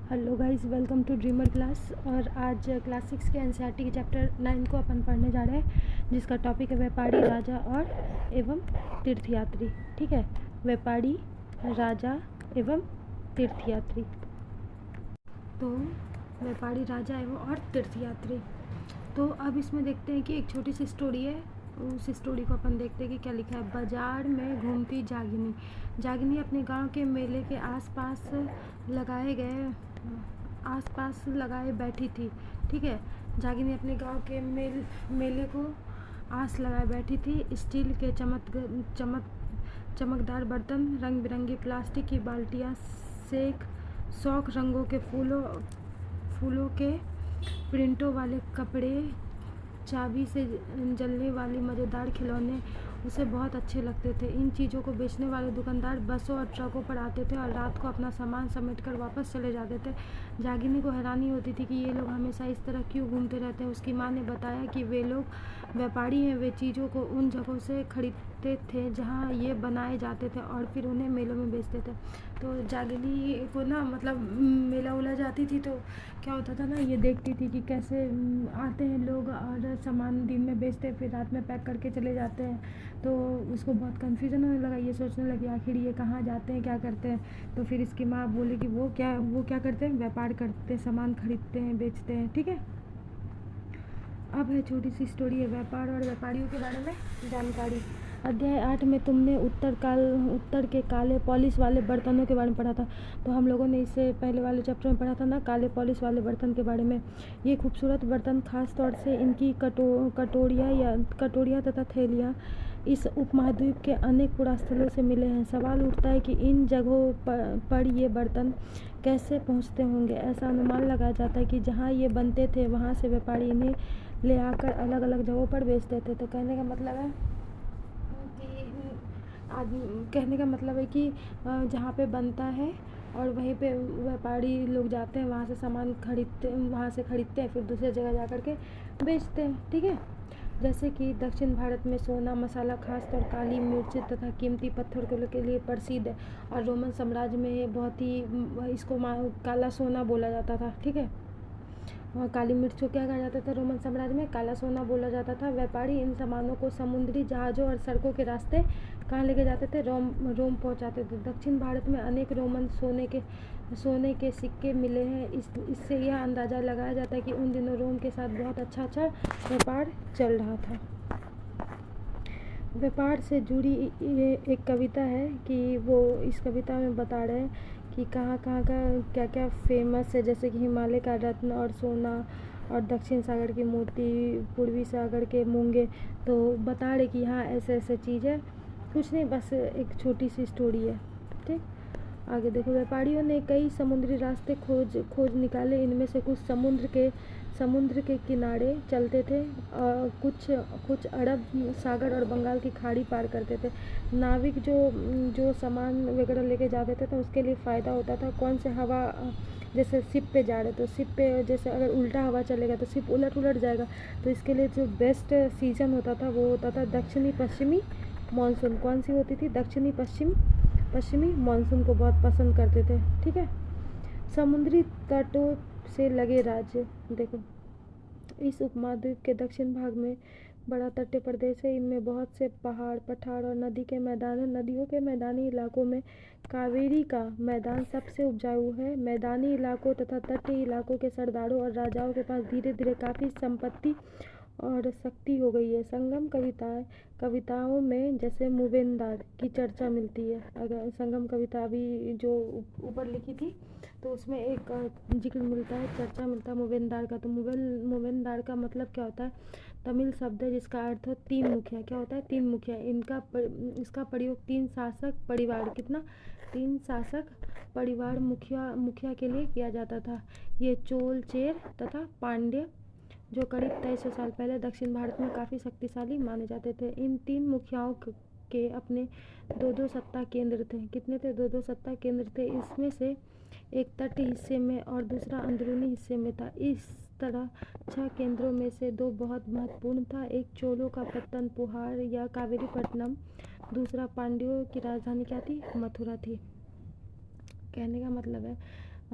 Hello guys, welcome to dreamer class. और आज class 6 के एनसीईआरटी के चैप्टर 9 को अपन पढ़ने जा रहे हैं, जिसका टॉपिक है व्यापारी, राजा और एवं तीर्थयात्री। ठीक है, व्यापारी, राजा एवं तीर्थयात्री। तो व्यापारी, राजा एवं और तीर्थयात्री। तो अब इसमें देखते हैं कि एक छोटी सी स्टोरी है। उस स्टोरी को अपन देखते हैं कि क्या लिखा है। बाजार में घूमती जागिनी। जागिनी अपने गांव के मेले के आसपास लगाए बैठी थी। ठीक है, जागिनी अपने गांव के मेले को आस लगाए बैठी थी। स्टील के चमकदार बर्तन, रंग बिरंगी प्लास्टिक की बाल्टियाँ, शौक रंगों के फूलों के प्रिंटों वाले कपड़े, चाबी से जलने वाली मज़ेदार खिलौने उसे बहुत अच्छे लगते थे। इन चीज़ों को बेचने वाले दुकानदार बसों और ट्रकों पर आते थे और रात को अपना सामान समेटकर वापस चले जाते थे। जागिनी को हैरानी होती थी कि ये लोग हमेशा इस तरह क्यों घूमते रहते हैं। उसकी माँ ने बताया कि वे लोग व्यापारी हैं। वे चीज़ों को उन जगहों से खरीदते थे जहाँ ये बनाए जाते थे और फिर उन्हें मेलों में बेचते थे। तो जागिनी को ना मतलब मेला उला जाती थी तो क्या होता था ना, ये देखती थी कि कैसे आते हैं लोग और सामान दिन में बेचते हैं, फिर रात में पैक करके चले जाते हैं। तो उसको बहुत कन्फ्यूज़न होने लगा। ये सोचने लगी आखिर ये कहाँ जाते हैं, क्या करते हैं। तो फिर इसकी माँ बोली कि वो क्या करते हैं, व्यापार करते हैं, सामान खरीदते हैं, बेचते हैं। ठीक है, अब है छोटी सी स्टोरी है व्यापार और व्यापारियों के बारे में जानकारी। अध्याय 8 में तुमने उत्तर के काले पॉलिश वाले बर्तनों के बारे में पढ़ा था। तो हम लोगों ने इससे पहले वाले चैप्टर में पढ़ा था ना, काले पॉलिश वाले बर्तन के बारे में। ये खूबसूरत बर्तन, खास तौर से इनकी कटोरियाँ तथा थैलियाँ इस उपमहाद्वीप के अनेक पुरास्थलों से मिले हैं। सवाल उठता है कि इन जगहों पर ये बर्तन कैसे पहुंचते होंगे। ऐसा अनुमान लगाया जाता है कि जहां ये बनते थे वहां से व्यापारी इन्हें ले आकर अलग अलग जगहों पर बेचते थे। तो कहने का मतलब है कि जहाँ पे बनता है और वहीं पे व्यापारी लोग जाते हैं, वहाँ से सामान खरीदते हैं, फिर दूसरी जगह जा कर के बेचते हैं। ठीक है, जैसे कि दक्षिण भारत में सोना मसाला, खासतौर काली मिर्च तथा कीमती पत्थर के लिए प्रसिद्ध है। और रोमन साम्राज्य में बहुत ही इसको काला सोना बोला जाता था। ठीक है, काली मिर्च को क्या कहा जाता था, रोमन साम्राज्य में काला सोना बोला जाता था। व्यापारी इन सामानों को समुद्री जहाज़ों और सड़कों के रास्ते कहाँ लेके जाते थे, रोम पहुँचाते थे। दक्षिण भारत में अनेक रोमन सोने के सिक्के मिले हैं। इससे यह अंदाज़ा लगाया जाता है कि उन दिनों रोम के साथ बहुत अच्छा व्यापार चल रहा था। व्यापार से जुड़ी ये एक कविता है कि वो इस कविता में बता रहे हैं कि कहाँ कहाँ का क्या क्या फेमस है, जैसे कि हिमालय का रत्न और सोना और दक्षिण सागर के मोती, पूर्वी सागर के मूंगे। तो बता रहे कि यहाँ ऐसे ऐसे चीज़ है। कुछ नहीं, बस एक छोटी सी स्टोरी है। ठीक, आगे देखो। व्यापारियों ने कई समुद्री रास्ते खोज निकाले। इनमें से कुछ समुद्र के किनारे चलते थे और कुछ अरब सागर और बंगाल की खाड़ी पार करते थे। नाविक जो सामान वगैरह लेके जाते थे तो उसके लिए फ़ायदा होता था। कौन से हवा, जैसे शिप पे जा रहे तो शिप पे जैसे अगर उल्टा हवा चलेगा तो शिप उलट जाएगा। तो इसके लिए जो बेस्ट सीज़न होता था वो होता था दक्षिणी पश्चिमी मानसून। कौन सी होती थी, दक्षिणी पश्चिमी मानसून को बहुत पसंद करते थे। ठीक है, समुद्री तटों से लगे राज्य। देखो, इस उपमहाद्वीप के दक्षिण भाग में बड़ा तटीय प्रदेश है। इनमें बहुत से पहाड़, पठार और नदी के मैदान हैं। नदियों के मैदानी इलाकों में कावेरी का मैदान सबसे उपजाऊ है। मैदानी इलाकों तथा तटीय इलाकों के सरदारों और राजाओं के पास धीरे धीरे काफ़ी संपत्ति और शक्ति हो गई है। संगम कविताओं में जैसे मूवेंदार की चर्चा मिलती है। अगर संगम कविता अभी जो ऊपर लिखी थी तो उसमें एक जिक्र मिलता है, चर्चा मिलता है मूवेंदार का। तो मूवेंदार का मतलब क्या होता है, तमिल शब्द है जिसका अर्थ है तीन मुखिया। क्या होता है, तीन मुखिया। इसका प्रयोग तीन शासक परिवार मुखिया के लिए किया जाता था। ये चोल, चेर तथा पांड्य जो करीब 2300 साल पहले दक्षिण भारत में काफ़ी शक्तिशाली माने जाते थे। इन तीन मुखियाओं के अपने दो सत्ता केंद्र थे। कितने थे, दो सत्ता केंद्र थे। इसमें से एक तटीय हिस्से में और दूसरा अंदरूनी हिस्से में था। इस तरह 6 केंद्रों में से 2 बहुत महत्वपूर्ण था। एक चोलों का पत्तन पुहार या कावेरीपट्टनम, दूसरा पांड्यों की राजधानी क्या थी, मथुरा थी। कहने का मतलब है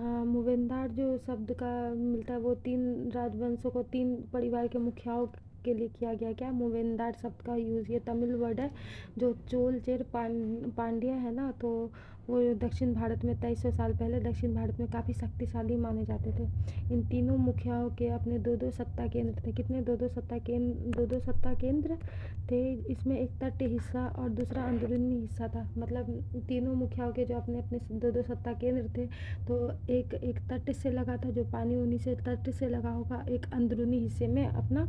मूवेंदार जो शब्द का मिलता है वो 3 राजवंशों को, 3 परिवार के मुखियाओं के लिए किया गया। क्या मूवेंदार शब्द का यूज़, ये तमिल वर्ड है। जो चोल चेर पांड्या है ना, तो वो दक्षिण भारत में 2300 साल पहले दक्षिण भारत में काफ़ी शक्तिशाली माने जाते थे। इन तीनों मुखियाओं के अपने 2-2 सत्ता केंद्र थे। कितने? 2-2 सत्ता केंद्र थे। इसमें एक तट हिस्सा और दूसरा अंदरूनी हिस्सा था। मतलब तीनों मुखियाओं के जो अपने अपने 2-2 सत्ता केंद्र थे, तो एक तट से लगा था, जो पानी उन्हीं से तट से लगा होगा। एक अंदरूनी हिस्से में अपना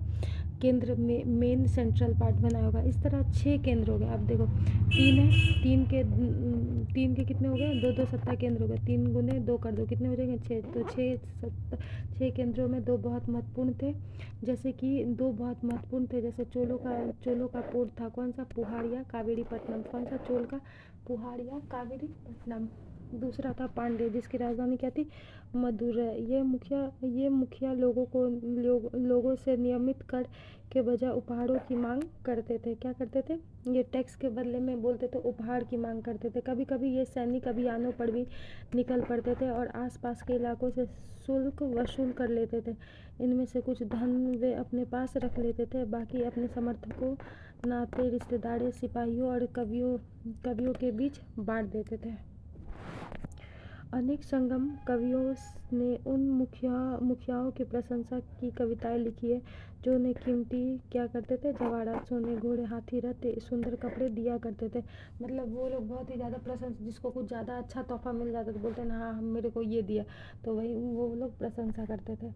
केंद्र में मेन सेंट्रल पार्ट बनाया होगा। इस तरह 6 केंद्र हो गए। अब देखो 3 है, 3 के कितने हो गए? 2-2 सत्ता केंद्र हो गए। 3 गुने 2 कर दो, कितने हो जाएंगे? 6। तो 6 केंद्रों में 2 बहुत महत्वपूर्ण थे। जैसे कि 2 बहुत महत्वपूर्ण थे, जैसे चोलों का पोर्ट था। कौन सा? पुहाड़िया कावेरीपट्टनम। कौन सा चोल का? पुहाड़िया कावेरीपट्टनम। दूसरा था पांडे, जिसकी राजधानी क्या थी? मदुरै। ये मुखिया लोगों से नियमित कर के बजाय उपहारों की मांग करते थे। क्या करते थे? ये टैक्स के बदले में बोलते थे उपहार की मांग करते थे। कभी कभी ये सैनिक अभियानों पर भी निकल पड़ते थे और आसपास के इलाकों से शुल्क वसूल कर लेते थे। इनमें से कुछ धन वे अपने पास रख लेते थे, बाकी अपने समर्थकों, नाते रिश्तेदारों, सिपाहियों और कवियों के बीच बांट देते थे। अनेक संगम कवियों ने उन मुखियाओं की प्रशंसा की कविताएं लिखी है, जो उन्हें कीमती क्या करते थे? जवाहरात, सोने, घोड़े, हाथी, रथ, सुंदर कपड़े दिया करते थे। मतलब वो लोग बहुत ही ज़्यादा प्रशंसा, जिसको कुछ ज़्यादा अच्छा तोहफा मिल जाता तो बोलते ना, हाँ मेरे को ये दिया, तो वही वो लोग प्रशंसा करते थे।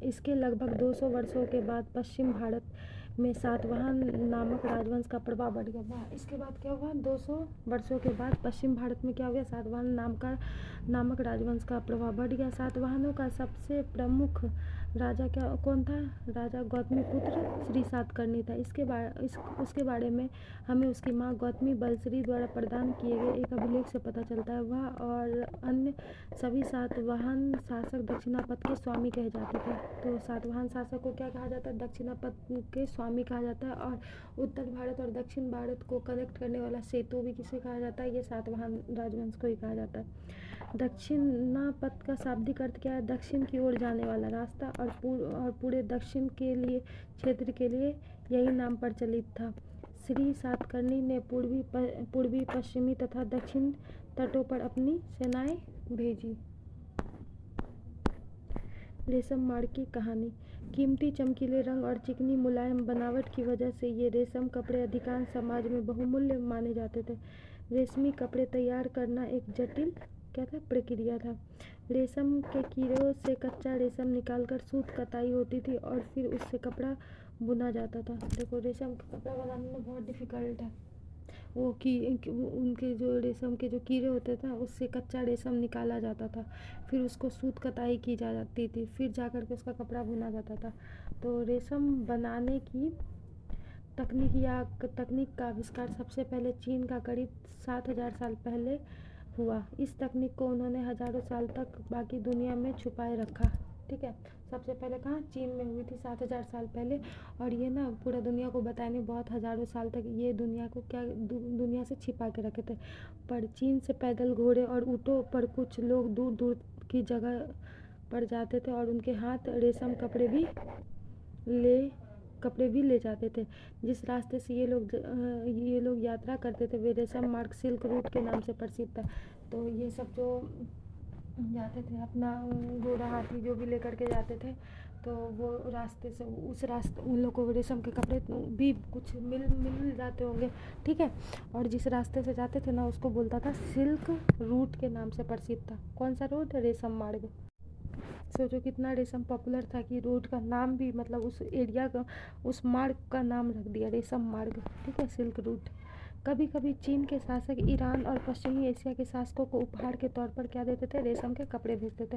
इसके लगभग 200 वर्षों के बाद पश्चिम भारत में सातवाहन नामक राजवंश का प्रभाव बढ़ गया। इसके बाद क्या हुआ? 200 वर्षों के बाद पश्चिम भारत में क्या हो गया? सातवाहन नामक राजवंश का प्रभाव बढ़ गया। सातवाहनों का सबसे प्रमुख राजा कौन था? राजा गौतमीपुत्र श्री सातकर्णी था। उसके बारे में हमें उसकी माँ गौतमी बलश्री द्वारा प्रदान किए गए एक अभिलेख से पता चलता है। वह और अन्य सभी सातवाहन शासक दक्षिणापथ के स्वामी कहे जाते थे। तो सातवाहन शासक को क्या कहा जाता है? दक्षिणापथ के स्वामी कहा जाता है। और उत्तर भारत और दक्षिण भारत को कनेक्ट करने वाला सेतु भी किसे कहा जाता है? ये सातवाहन राजवंश को ही कहा जाता है। दक्षिणापथ का शाब्दिक अर्थ क्या है? दक्षिण की ओर जाने वाला रास्ता। और पूरे दक्षिण के लिए क्षेत्र के लिए यही नाम प्रचलित था। श्री सातकर्णी ने पूर्वी, पश्चिमी तथा दक्षिण तटों पर अपनी सेनाएं भेजी। रेशम माड़ की कहानी। कीमती चमकीले रंग और चिकनी मुलायम बनावट की वजह से ये रेशम कपड़े अधिकांश समाज में बहुमूल्य माने जाते थे। रेशमी कपड़े तैयार करना एक जटिल क्या था? प्रक्रिया था। रेशम के कीड़ों से कच्चा रेशम निकालकर सूत कताई होती थी और फिर उससे कपड़ा बुना जाता था। देखो, रेशम का कपड़ा बनाने में बहुत डिफ़िकल्ट है। उनके जो रेशम के जो कीड़े होते थे, उससे कच्चा रेशम निकाला जाता था, फिर उसको सूत कताई की जाती थी, फिर जाकर के उसका कपड़ा बुना जाता था। तो रेशम बनाने की तकनीक का आविष्कार सबसे पहले चीन का करीब 7000 साल पहले हुआ। इस तकनीक को उन्होंने हजारों साल तक बाकी दुनिया में छुपाए रखा। ठीक है, सबसे पहले कहाँ? चीन में हुई थी 7000 साल पहले। और ये ना पूरा दुनिया को बताने बहुत हजारों साल तक ये दुनिया को दुनिया से छिपा के रखे थे। पर चीन से पैदल, घोड़े और ऊँटों पर कुछ लोग दूर दूर की जगह पर जाते थे और उनके हाथ रेशम कपड़े भी ले जाते थे। जिस रास्ते से ये लोग यात्रा करते थे, वे रेशम मार्ग, सिल्क रूट के नाम से प्रसिद्ध था। तो ये सब जो जाते थे अपना घोड़ा, हाथी जो भी लेकर के जाते थे, तो वो उन लोग को रेशम के कपड़े भी कुछ मिल जाते होंगे। ठीक है, और जिस रास्ते से जाते थे ना, उसको बोलता था सिल्क रूट के नाम से प्रसिद्ध था। कौन सा रूट? रेशम मार्ग। सोचो कितना रेशम पॉपुलर था कि रोड का नाम भी, मतलब उस एरिया का, उस मार्ग का नाम रख दिया रेशम मार्ग। ठीक है, सिल्क रूट। कभी कभी चीन के शासक ईरान और पश्चिमी एशिया के शासकों को उपहार के तौर पर क्या देते थे? रेशम के कपड़े भेजते थे।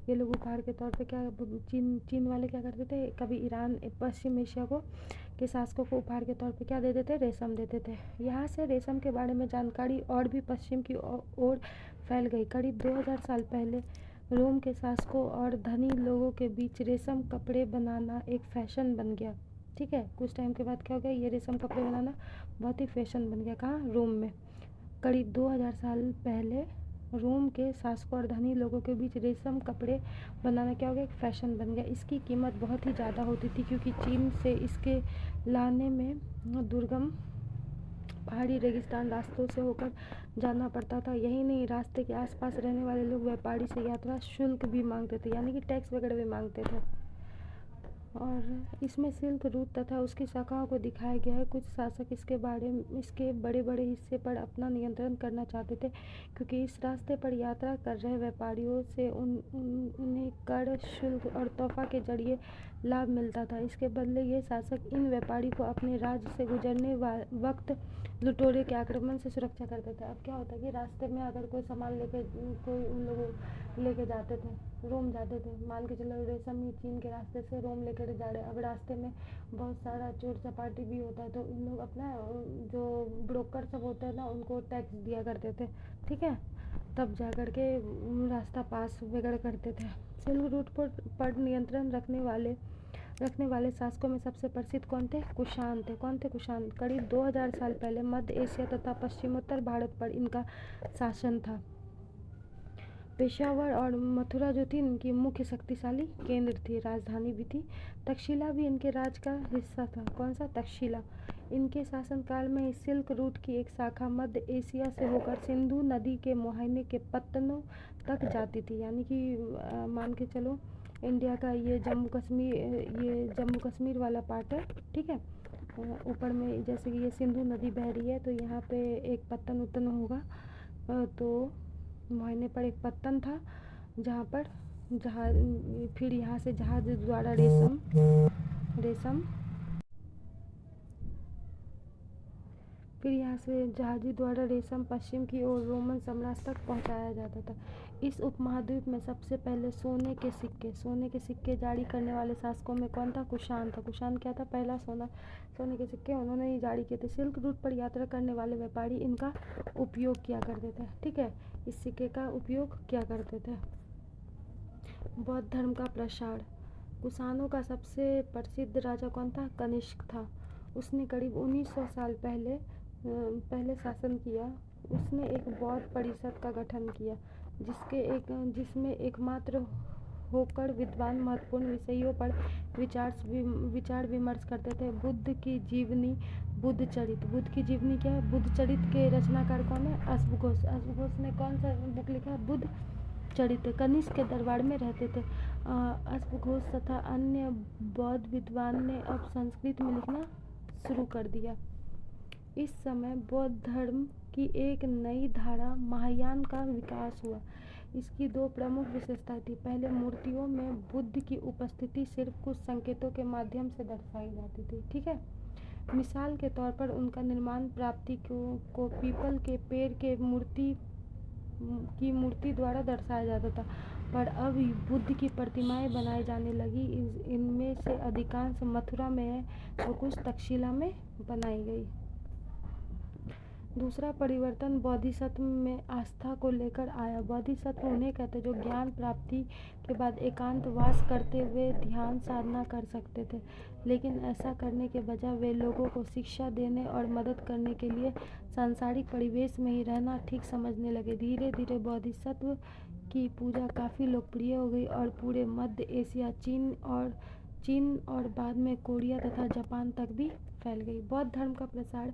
ये लोग उपहार के तौर पर क्या, चीन वाले क्या करते थे? कभी ईरान, पश्चिम एशिया के शासकों को उपहार के तौर पर क्या देते थे? रेशम देते थे। यहाँ से रेशम के बारे में जानकारी और भी पश्चिम की ओर फैल गई। करीब 2000 साल पहले रोम के शासकों और धनी लोगों के बीच रेशम कपड़े बनाना एक फैशन बन गया। ठीक है, कुछ टाइम के बाद क्या हो गया? ये रेशम कपड़े बनाना बहुत ही फैशन बन गया। कहाँ? रोम में। करीब 2000 साल पहले रोम के शासकों और धनी लोगों के बीच रेशम कपड़े बनाना क्या हो गया, एक फैशन बन गया। इसकी कीमत बहुत ही ज़्यादा होती थी क्योंकि चीन से इसके लाने में दुर्गम पहाड़ी रेगिस्तान रास्तों से होकर जाना पड़ता था। यही नहीं, रास्ते के आसपास रहने वाले लोग व्यापारी से यात्रा शुल्क भी मांगते थे, यानी कि टैक्स वगैरह भी मांगते थे। और इसमें सिल्क रूट तथा उसकी शाखाओं को दिखाया गया है। कुछ शासक इसके बड़े बड़े हिस्से पर अपना नियंत्रण करना चाहते थे क्योंकि इस रास्ते पर यात्रा कर रहे व्यापारियों से उन्हें कर, शुल्क और तोहफा के जरिए लाभ मिलता था। इसके बदले ये शासक इन व्यापारी को अपने राज्य से गुजरने वक्त लुटेरों के आक्रमण से सुरक्षा करते थे। अब क्या होता है कि रास्ते में अगर कोई सामान कोई उन लोगों लेके जाते थे, रोम जाते थे, मान के चलो रेशम ही चीन के रास्ते से रोम लेकर जा रहे। अब रास्ते में बहुत सारा चोर चपाटी भी होता है, तो इन लोग अपना जो ब्रोकर सब होते हैं ना, उनको टैक्स दिया करते थे, ठीक है, तब जा कर के रास्ता पास वगैरह करते थे। सिल्क रूट पर नियंत्रण रखने वाले शासकों में सबसे प्रसिद्ध कौन थे, कुषाण थे। कौन थे, कुषाण। करीब 2000 साल पहले मध्य एशिया तथा पश्चिमोत्तर भारत पर इनका शासन था। पेशावर और मथुरा जो थी इनकी मुख्य शक्तिशाली केंद्र थी, राजधानी भी थी। तक्षशिला भी इनके राज का हिस्सा था। कौन सा, तक्षशिला। इनके शासनकाल में सिल्क रूट की एक शाखा मध्य एशिया से होकर सिंधु नदी के मुहाने के पत्तनों तक जाती थी, यानी कि मान के चलो इंडिया का ये जम्मू कश्मीर वाला पार्ट है, ठीक है। ऊपर में जैसे कि ये सिंधु नदी बह रही है, तो यहाँ पे एक पत्तन उत्तन होगा, तो मुहाने पर एक पत्तन था जहाँ पर फिर यहाँ से जहाज द्वारा रेशम फिर यहाँ से जहाजी द्वारा रेशम पश्चिम की ओर रोमन साम्राज्य तक पहुँचाया जाता था। इस उपमहाद्वीप में सबसे पहले सोने के सिक्के जारी करने वाले शासकों में कौन था, कुषाण था। कुषाण क्या था, पहला सोने के सिक्के उन्होंने ही जारी किए थे। सिल्क रूट पर यात्रा करने वाले व्यापारी इनका उपयोग किया करते थे, ठीक है, इस सिक्के का उपयोग किया करते थे। बौद्ध धर्म का प्रसार। कुषाणों का सबसे प्रसिद्ध राजा कौन था, कनिष्क था। उसने करीब 1900 साल पहले शासन किया। उसने एक बौद्ध परिषद का गठन किया जिसमें एकमात्र होकर विद्वान महत्वपूर्ण विषयों पर विचार विमर्श करते थे। बुद्ध की जीवनी, बुद्ध चरित। बुद्ध की जीवनी क्या है, बुद्ध चरित के रचनाकार कौन है, अश्वघोष। अश्वघोष ने कौन सा बुक लिखा है, बुद्ध चरित। कनिष्क के दरबार में रहते थे। अश्वघोष तथा अन्य बौद्ध विद्वान ने अब संस्कृत में लिखना शुरू कर दिया। इस समय बौद्ध धर्म की एक नई धारा महायान का विकास हुआ। इसकी दो प्रमुख विशेषताएं थी। पहले, मूर्तियों में बुद्ध की उपस्थिति सिर्फ कुछ संकेतों के माध्यम से दर्शाई जाती थी, ठीक है। मिसाल के तौर पर उनका निर्माण प्राप्ति को पीपल के पेड़ के मूर्ति द्वारा दर्शाया जाता था, पर अब बुद्ध की प्रतिमाएं बनाई जाने लगी। इनमें से अधिकांश मथुरा में है तो कुछ तक्षशिला में बनाई गई। दूसरा परिवर्तन बोधिसत्व में आस्था को लेकर आया। बोधिसत्व उन्हें कहते जो ज्ञान प्राप्ति के बाद एकांतवास करते हुए ध्यान साधना कर सकते थे, लेकिन ऐसा करने के बजाय वे लोगों को शिक्षा देने और मदद करने के लिए सांसारिक परिवेश में ही रहना ठीक समझने लगे। धीरे धीरे बोधिसत्व की पूजा काफ़ी लोकप्रिय हो गई और पूरे मध्य एशिया, चीन और बाद में कोरिया तथा जापान तक भी फैल गई। बौद्ध धर्म का प्रसार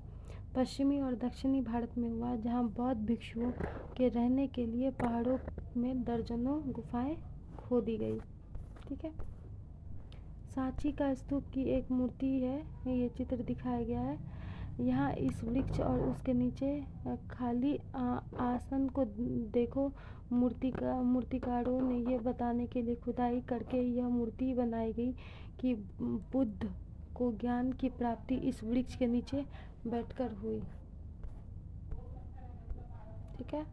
पश्चिमी और दक्षिणी भारत में हुआ, जहां बौद्ध भिक्षुओं के रहने के लिए पहाड़ों में दर्जनों गुफाएं खोदी गई, ठीक है। सांची का स्तूप की एक मूर्ति है, ये चित्र दिखाया गया है। यहाँ इस वृक्ष और उसके नीचे खाली आसन को देखो। मूर्तिकारों ने ये बताने के लिए खुदाई करके यह मूर्ति बनाई गई कि बुद्ध को ज्ञान की प्राप्ति इस वृक्ष के नीचे बैठकर हुई, ठीक है।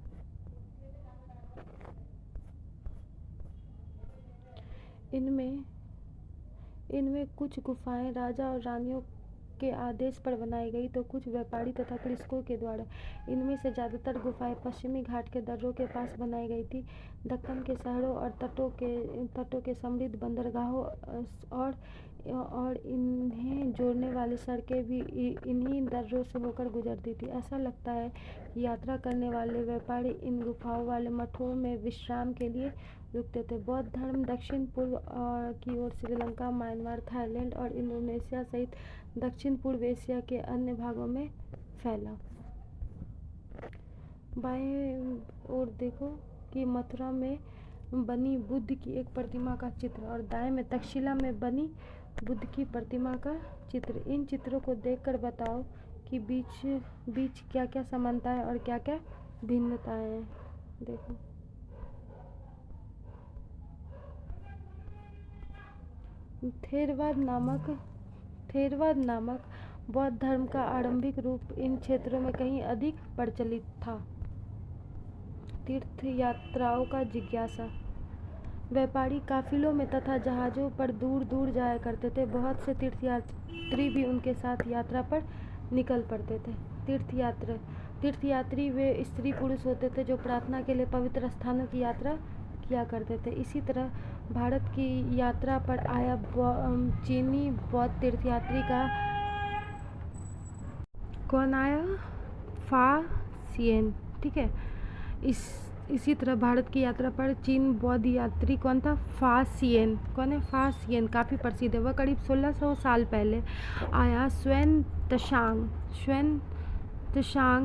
इनमें कुछ गुफाएं राजा और रानियों के आदेश पर बनाई गई तो कुछ व्यापारी तथा कृषकों के द्वारा। इनमें से ज़्यादातर गुफाएं पश्चिमी घाट के दर्रों के पास बनाई गई थी। दक्कन के शहरों और तटों के समृद्ध बंदरगाहों और इन्हें जोड़ने वाली सड़कें भी इन्हीं दर्रों से होकर गुजरती थी। ऐसा लगता है कि यात्रा करने वाले व्यापारी इन गुफाओं वाले मठों में विश्राम के लिए रुकते थे। बौद्ध धर्म दक्षिण पूर्व की ओर श्रीलंका, म्यांमार, थाईलैंड और इंडोनेशिया सहित दक्षिण पूर्व एशिया के अन्य भागों में फैला। बाएं ओर देखो कि मथुरा में बनी बुद्ध की एक प्रतिमा का चित्र और दाएं में तक्षशिला में बनी बुद्ध की प्रतिमा का चित्र। इन चित्रों को देखकर बताओ कि बीच क्या क्या समानताएं और क्या क्या भिन्नताएं हैं। देखो, थेरवाद नामक बौद्ध धर्म का आरंभिक रूप इन क्षेत्रों में कहीं अधिक प्रचलित था। तीर्थ यात्राओं का जिज्ञासा। व्यापारी काफिलों में तथा जहाजों पर दूर दूर जाया करते थे। बहुत से तीर्थयात्री भी उनके साथ यात्रा पर निकल पड़ते थे। तीर्थयात्री वे स्त्री पुरुष होते थे जो प्रार्थना के लिए पवित्र स्थानों की यात्रा किया करते थे। इसी तरह भारत की यात्रा पर आया चीनी बौद्ध तीर्थयात्री का कौन आया? फा सियेन। ठीक है, इसी तरह भारत की यात्रा पर चीन बौद्ध यात्री कौन था? फा सियेन। कौन है? फा सियेन काफ़ी प्रसिद्ध है। वह करीब 1600 साल पहले आया। च्वेन त्सांग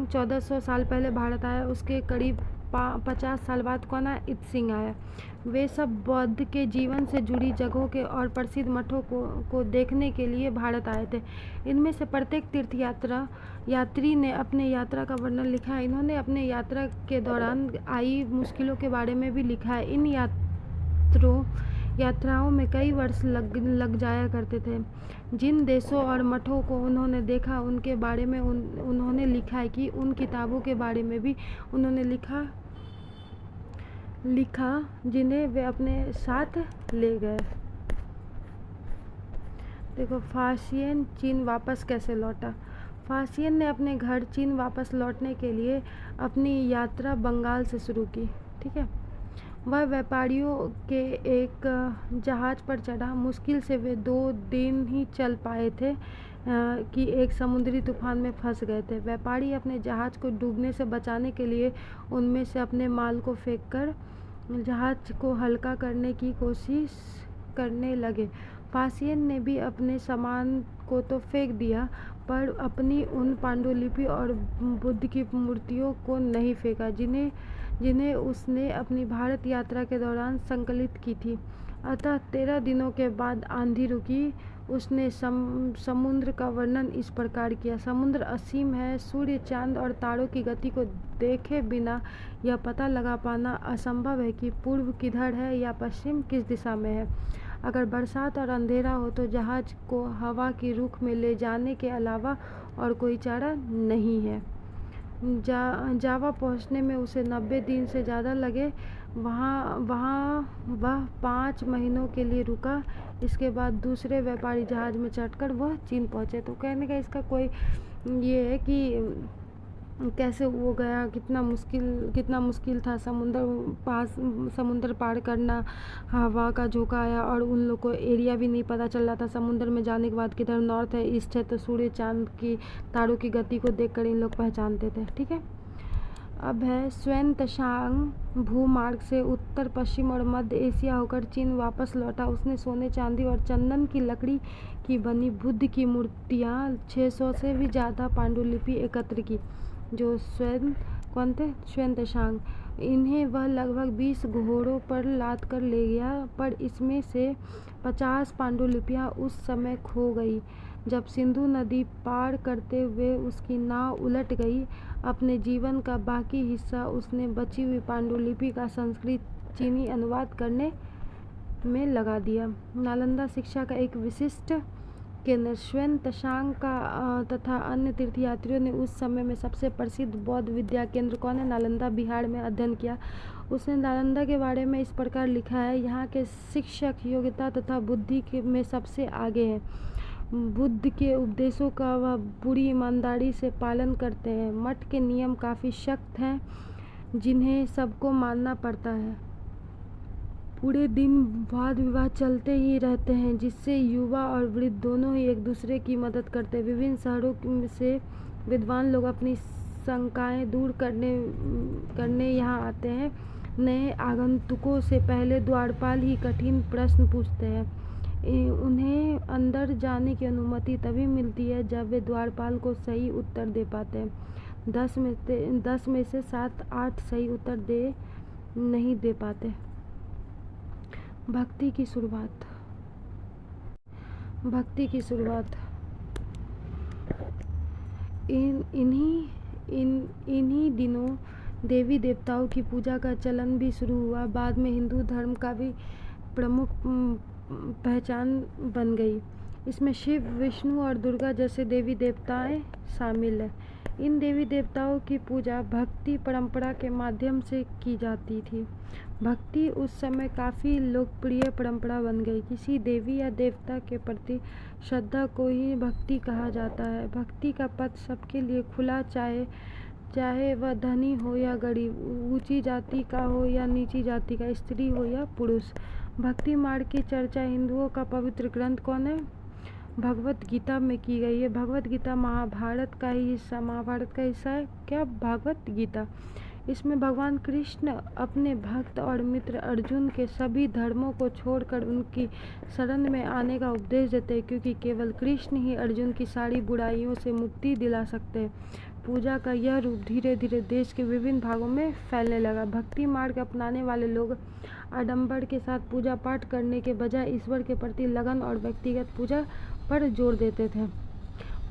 1400 साल पहले भारत आया। उसके करीब 50 साल बाद कौन आया? इत्सिंग आया। वे सब बौद्ध के जीवन से जुड़ी जगहों के और प्रसिद्ध मठों को देखने के लिए भारत आए थे। इनमें से प्रत्येक यात्री ने अपने यात्रा का वर्णन लिखा है। इन्होंने अपने यात्रा के दौरान आई मुश्किलों के बारे में भी लिखा है। इन यात्राओं में कई वर्ष लग जाया करते थे। जिन देशों और मठों को उन्होंने देखा उनके बारे में उन्होंने लिखा है कि उन किताबों के बारे में भी उन्होंने लिखा जिन्हें वे अपने साथ ले गए। देखो, फासियन चीन वापस कैसे लौटा। फासियन ने अपने घर चीन वापस लौटने के लिए अपनी यात्रा बंगाल से शुरू की। ठीक है, वह व्यापारियों के एक जहाज पर चढ़ा। मुश्किल से वे 2 दिन ही चल पाए थे कि एक समुद्री तूफान में फंस गए थे। व्यापारी अपने जहाज को डूबने से बचाने के लिए उनमें से अपने माल को फेंककर जहाज को हल्का करने की कोशिश करने लगे। फासियन ने भी अपने सामान को तो फेंक दिया पर अपनी उन पांडुलिपि और बुद्ध की मूर्तियों को नहीं फेंका जिन्हें उसने अपनी भारत यात्रा के दौरान संकलित की थी। अतः 13 दिनों के बाद आंधी रुकी। उसने समुद्र का वर्णन इस प्रकार किया। समुद्र असीम है। सूर्य, चांद और तारों की गति को देखे बिना यह पता लगा पाना असंभव है कि पूर्व किधर है या पश्चिम किस दिशा में है। अगर बरसात और अंधेरा हो तो जहाज को हवा की रुख में ले जाने के अलावा और कोई चारा नहीं है। जावा पहुंचने में उसे 90 दिन से ज़्यादा लगे। वहाँ वह 5 महीनों के लिए रुका। इसके बाद दूसरे व्यापारी जहाज में चढ़कर वह चीन पहुँचे। तो कहने का इसका कोई ये है कि कैसे वो गया, कितना मुश्किल था समुंदर पार करना। हवा का झोंका आया और उन लोग को एरिया भी नहीं पता चल रहा था समुंदर में जाने के बाद किधर नॉर्थ है, ईस्ट है। तो सूर्य, चांद की, तारों की गति को देखकर इन लोग पहचानते थे। ठीक है, अब है च्वेन त्सांग भूमार्ग से उत्तर पश्चिम और मध्य एशिया होकर चीन वापस लौटा। उसने सोने, चांदी और चंदन की लकड़ी की बनी बुद्ध की मूर्तियाँ 600 से भी ज़्यादा पांडुलिपि एकत्र की। जो च्वेन त्सांग, इन्हें वह लगभग 20 घोड़ों पर लाद कर ले गया, पर इसमें से 50 पांडुलिपियाँ उस समय खो गई जब सिंधु नदी पार करते हुए उसकी नाव उलट गई। अपने जीवन का बाकी हिस्सा उसने बची हुई पांडुलिपि का संस्कृत चीनी अनुवाद करने में लगा दिया। नालंदा शिक्षा का एक विशिष्ट केंद्र। च्वेन त्सांग का तथा अन्य तीर्थयात्रियों ने उस समय में सबसे प्रसिद्ध बौद्ध विद्या केंद्र कौन है? नालंदा, बिहार में अध्ययन किया। उसने नालंदा के बारे में इस प्रकार लिखा है, यहाँ के शिक्षक योग्यता तथा बुद्धि में सबसे आगे हैं। बुद्ध के उपदेशों का वह पूरी ईमानदारी से पालन करते हैं। मठ के नियम काफ़ी सख्त हैं जिन्हें सबको मानना पड़ता है। पूरे दिन वाद विवाद चलते ही रहते हैं जिससे युवा और वृद्ध दोनों ही एक दूसरे की मदद करते हैं। विभिन्न शहरों से विद्वान लोग अपनी शंकाएं दूर करने यहाँ आते हैं। नए आगंतुकों से पहले द्वारपाल ही कठिन प्रश्न पूछते हैं। उन्हें अंदर जाने की अनुमति तभी मिलती है जब वे द्वारपाल को सही उत्तर दे पाते हैं। 10 में से 7-8 सही उत्तर नहीं दे पाते। भक्ति की शुरुआत। इन्हीं दिनों देवी देवताओं की पूजा का चलन भी शुरू हुआ। बाद में हिंदू धर्म का भी प्रमुख पहचान बन गई। इसमें शिव, विष्णु और दुर्गा जैसे देवी देवताएं शामिल हैं। इन देवी देवताओं की पूजा भक्ति परंपरा के माध्यम से की जाती थी। भक्ति उस समय काफ़ी लोकप्रिय परंपरा बन गई। किसी देवी या देवता के प्रति श्रद्धा को ही भक्ति कहा जाता है। भक्ति का पथ सबके लिए खुला, चाहे वह धनी हो या गरीब, ऊंची जाति का हो या नीची जाति का, स्त्री हो या पुरुष। भक्ति मार्ग की चर्चा हिंदुओं का पवित्र ग्रंथ कौन है? भगवत गीता में की गई है। भगवत गीता महाभारत का हिस्सा है क्या? भगवत गीता। इसमें भगवान कृष्ण अपने भक्त और मित्र अर्जुन के सभी धर्मों को छोड़कर उनकी शरण में आने का उपदेश देते हैं, क्योंकि केवल कृष्ण ही अर्जुन की सारी बुराइयों से मुक्ति दिला सकते हैं। पूजा का यह रूप धीरे धीरे देश के विभिन्न भागों में फैलने लगा। भक्ति मार्ग अपनाने वाले लोग आडंबर के साथ पूजा पाठ करने के बजाय ईश्वर के प्रति लगन और व्यक्तिगत पूजा पर जोर देते थे।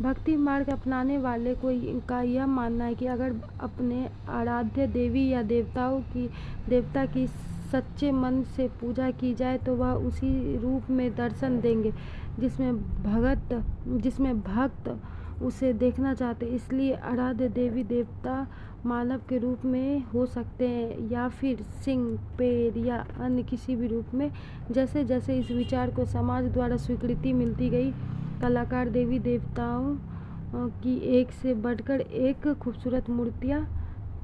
भक्ति मार्ग अपनाने वाले का यह मानना है कि अगर अपने आराध्य देवी या देवता की सच्चे मन से पूजा की जाए तो वह उसी रूप में दर्शन देंगे जिसमें भक्त उसे देखना चाहते। इसलिए आराध्य देवी देवता मानव के रूप में हो सकते हैं या फिर सिंह, पेड़ या अन्य किसी भी रूप में। जैसे जैसे इस विचार को समाज द्वारा स्वीकृति मिलती गई, कलाकार देवी देवताओं की एक से बढ़कर एक खूबसूरत मूर्तियाँ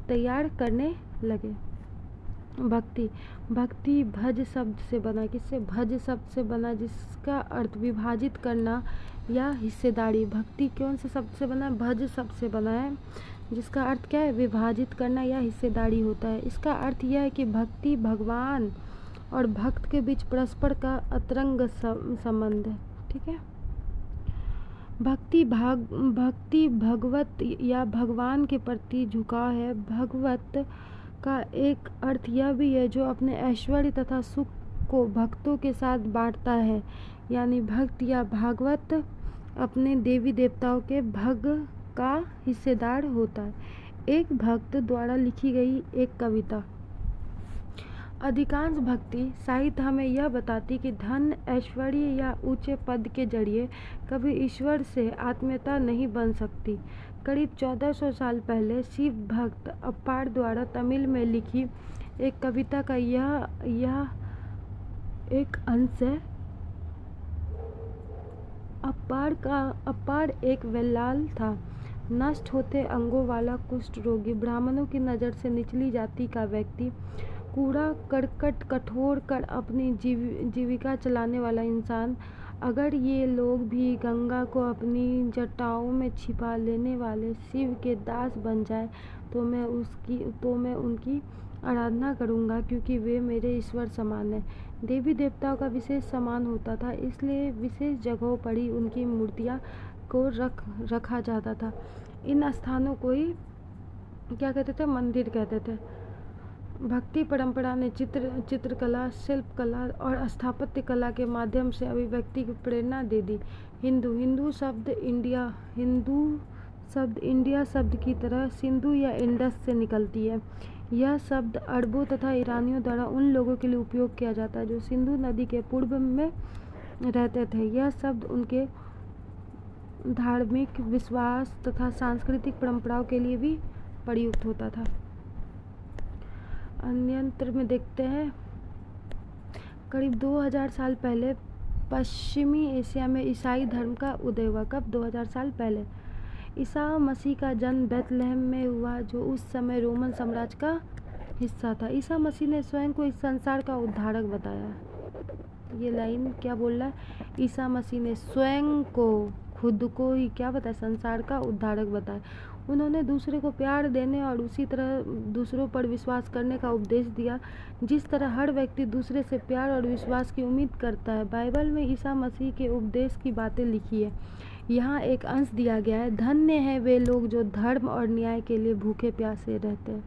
तैयार करने लगे। भक्ति भज शब्द से बना। किससे? भज शब्द से बना, जिसका अर्थ विभाजित करना या हिस्सेदारी। भक्ति कौन से शब्द से बना? भज शब्द से बना है, जिसका अर्थ क्या है? विभाजित करना या हिस्सेदारी होता है। इसका अर्थ यह है कि भक्ति भगवान और भक्त के बीच परस्पर का अंतरंग संबंध है। ठीक है। भक्ति भगवत या भगवान के प्रति झुकाव है। भगवत का एक अर्थ यह भी है जो अपने ऐश्वर्य तथा सुख को भक्तों के साथ बांटता है। यानी भक्त या भागवत अपने देवी देवताओं के भग का हिस्सेदार होता है। एक भक्त द्वारा लिखी गई एक कविता। अधिकांश भक्ति साहित्य हमें यह बताती कि धन, ऐश्वर्य या ऊंचे पद के जरिए कभी ईश्वर से आत्मीयता नहीं बन सकती। करीब 1400 साल पहले शिव भक्त अप्पार द्वारा तमिल में लिखी एक कविता का यह एक अंश है। अप्पार एक वेल्लाल था, नष्ट होते अंगों वाला कुष्ठ रोगी, ब्राह्मणों की नज़र से निचली जाति का व्यक्ति, कूड़ा करकट कठोर कर अपनी जीविका चलाने वाला इंसान। अगर ये लोग भी गंगा को अपनी जटाओं में छिपा लेने वाले शिव के दास बन जाए तो मैं उनकी आराधना करूँगा, क्योंकि वे मेरे ईश्वर समान हैं। देवी देवताओं का विशेष सम्मान होता था, इसलिए विशेष जगहों पर ही उनकी मूर्तियाँ को रखा जाता था। इन स्थानों को ही क्या कहते थे? मंदिर कहते थे। भक्ति परंपरा ने चित्रकला, शिल्पकला और स्थापत्य कला के माध्यम से अभिव्यक्ति की प्रेरणा दे दी। हिंदू शब्द इंडिया शब्द की तरह सिंधु या इंडस से निकलती है। यह शब्द अरबों तथा ईरानियों द्वारा उन लोगों के लिए उपयोग किया जाता है जो सिंधु नदी के पूर्व में रहते थे। यह शब्द उनके धार्मिक विश्वास तथा सांस्कृतिक परंपराओं के लिए भी प्रयुक्त होता था। अन्यंत्र में देखते हैं, करीब 2000 साल पहले पश्चिमी एशिया में ईसाई धर्म का उदय हुआ। कब? 2000 साल पहले। ईसा मसीह का जन्म बेथलेहम में हुआ, जो उस समय रोमन साम्राज्य का हिस्सा था। ईसा मसीह ने स्वयं को इस संसार का उद्धारक बताया। ये लाइन क्या बोल रहा है? ईसा मसीह ने स्वयं को, खुद को ही क्या बताया? संसार का उद्धारक बताया। उन्होंने दूसरे को प्यार देने और उसी तरह दूसरों पर विश्वास करने का उपदेश दिया, जिस तरह हर व्यक्ति दूसरे से प्यार और विश्वास की उम्मीद करता है। बाइबल में ईसा मसीह के उपदेश की बातें लिखी है। यहाँ एक अंश दिया गया है। धन्य है वे लोग जो धर्म और न्याय के लिए भूखे प्यासे रहते हैं,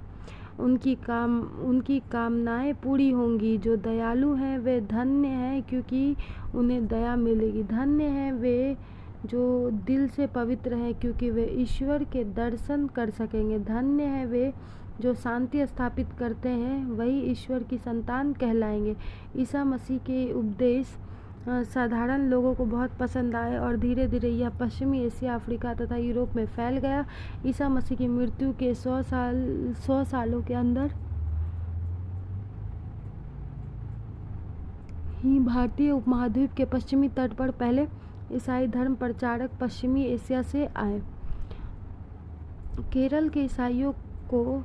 उनकी कामनाएं पूरी होंगी। जो दयालु हैं वे धन्य हैं, क्योंकि उन्हें दया मिलेगी। धन्य हैं वे जो दिल से पवित्र हैं, क्योंकि वे ईश्वर के दर्शन कर सकेंगे। धन्य हैं वे जो शांति स्थापित करते हैं, वही ईश्वर की संतान कहलाएंगे। ईसा मसीह के उपदेश साधारण लोगों को बहुत पसंद आए और धीरे धीरे यह पश्चिमी एशिया, अफ्रीका तथा यूरोप में फैल गया। ईसा मसीह की मृत्यु के 100 सालों के अंदर ही भारतीय उपमहाद्वीप के पश्चिमी तट पर पहले ईसाई धर्म प्रचारक पश्चिमी एशिया से आए। केरल के ईसाइयों को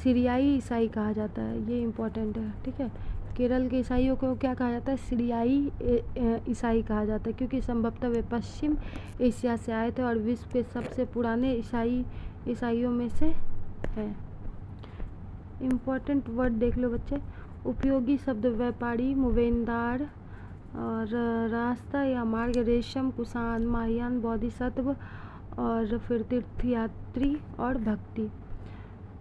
सीरियाई ईसाई कहा जाता है। ये इम्पोर्टेंट है, ठीक है। केरल के ईसाइयों को क्या कहा जाता है? सीरियाई ईसाई कहा जाता है, क्योंकि संभवतः वे पश्चिम एशिया से आए थे और विश्व के सबसे पुराने ईसाइयों में से है। इम्पोर्टेंट वर्ड देख लो बच्चे। उपयोगी शब्द: व्यापारी, मुवेंदार और रास्ता या मार्ग, रेशम, कुषाण, महायान, बोधिसत्व और फिर तीर्थयात्री और भक्ति।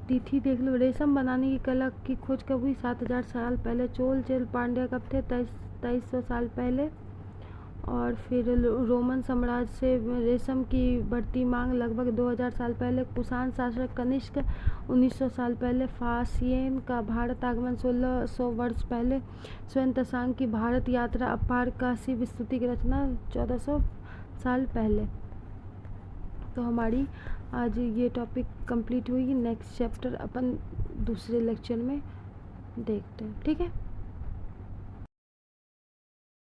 तिथि देख लो। रेशम बनाने की कला की खोज कब हुई? 7000 साल पहले। चोल चेल पांड्या कब थे? 2300 साल पहले। और फिर रोमन साम्राज्य से रेशम की बढ़ती मांग लगभग 2000 साल पहले। कुषाण शासक कनिष्क 1900 साल पहले। फासियन का भारत आगमन 1600 वर्ष पहले। स्वयं त्सांग की भारत यात्रा। अपार काशी विस्तृति की रचना 1400 साल पहले। तो हमारी आज ये टॉपिक कंप्लीट हुई। नेक्स्ट चैप्टर अपन दूसरे लेक्चर में देखते हैं, ठीक है।